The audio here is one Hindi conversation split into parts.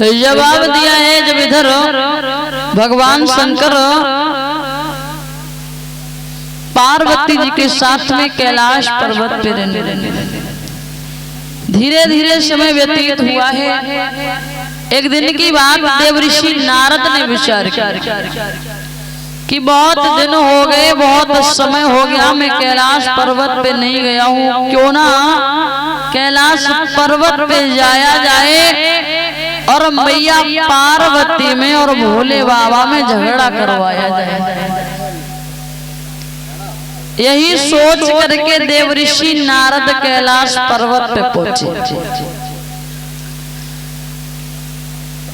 जवाब दिया है जब इधर भगवान शंकर पार्वती जी के साथ में कैलाश पर्वत पे रहने लगे। धीरे धीरे समय व्यतीत हुआ है। एक दिन की बात देवऋषि नारद ने विचार किया कि बहुत दिन हो गए, बहुत समय हो गया, मैं कैलाश पर्वत पे नहीं गया हूँ, क्यों ना कैलाश पर्वत पे जाया जाए और मैया पार्वती में और भोले बाबा में झगड़ा करवाया जाए। यही सोच करके देवऋषि नारद कैलाश पर्वत पे पहुंचे।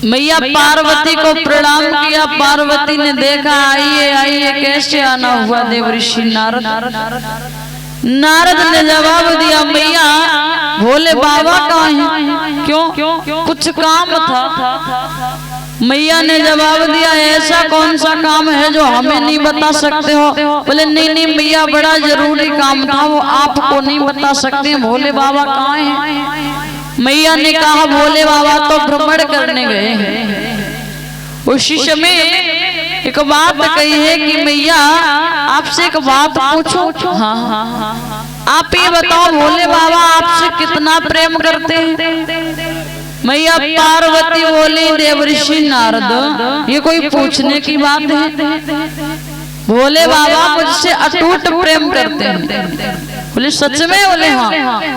मैया पार्वती को प्रणाम किया। पार्वती ने देखा, आइए आइए, कैसे आना हुआ देवऋषि नारद। नारद ने जवाब दिया, मैया भोले बाबा कहाँ हैं? क्यों? कुछ काम था। मैया ने जवाब दिया, ऐसा कौन सा काम है जो हमें नहीं बता सकते हो? बोले नहीं मैया, बड़ा जरूरी काम था, वो आपको नहीं बता सकते। भोले बाबा कहाँ हैं? मैया ने कहा, भोले बाबा तो भ्रमण करने गए हैं। उसी समय एक बात कही है कि मैया आपसे एक बात पूछो। हाँ, आप ये बताओ, भोले बाबा आपसे कितना प्रेम करते हैं? मैया पार्वती बोली, देवऋषि नारद, ये कोई पूछने की बात है? भोले बाबा मुझसे अटूट प्रेम करते हैं। बोले सच में? बोले हाँ।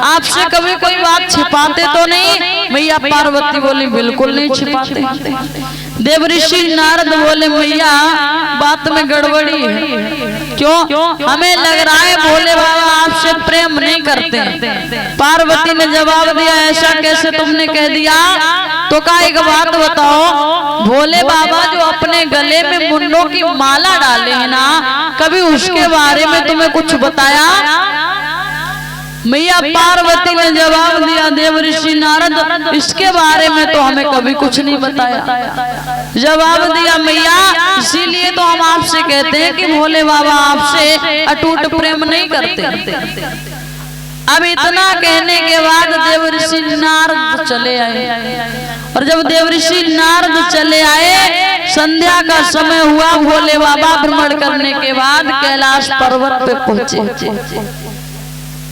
आपसे कभी कोई बात छिपाते तो नहीं? मैया पार्वती बोली, बिल्कुल नहीं छिपाते। देवऋषि नारद बोले, मैया बात में गड़बड़ी है। क्यों? हमें लग रहा है भोले बाबा आपसे प्रेम नहीं करते। पार्वती ने जवाब दिया, ऐसा कैसे तुमने कह दिया? तो कहा, एक बात बताओ, भोले बाबा जो अपने गले में मुंडों की माला डाले हैं ना, कभी उसके बारे में तुम्हें कुछ बताया? मैया पार्वती ने जवाब दिया, देवऋषि नारद, इसके बारे में तो हमें कभी कुछ नहीं बताया। जवाब दिया, मैया इसीलिए तो हम आपसे कहते हैं कि भोले बाबा आपसे अटूट प्रेम नहीं करते। अब इतना कहने के बाद देवऋषि नारद चले आए। और जब देवऋषि नारद चले आए, संध्या का समय हुआ। भोले बाबा भ्रमण करने के बाद कैलाश पर्वत पे पहुंचे।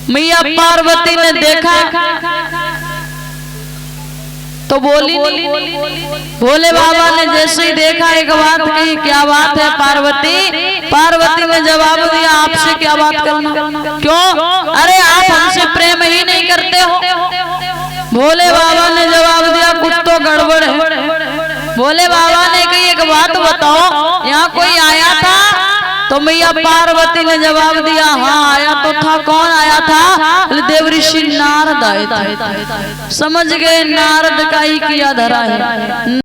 मैया पार्वती ने देखा तो बोली नहीं। भोले बाबा ने जैसे ही देखा, एक बात कही, क्या बात है पार्वती? पार्वती ने जवाब दिया, आपसे क्या बात करना? क्यों? अरे आप हमसे प्रेम ही नहीं करते हो। भोले बाबा ने जवाब दिया, कुछ तो गड़बड़ है। भोले बाबा ने कही, एक बात बताओ, यहाँ कोई आया था? तो मैया पार्वती ने जवाब दिया, हाँ आया तो था। कौन आया था? देवऋषि नारद आए थे। समझ गए, नारद का ही किया धरा है।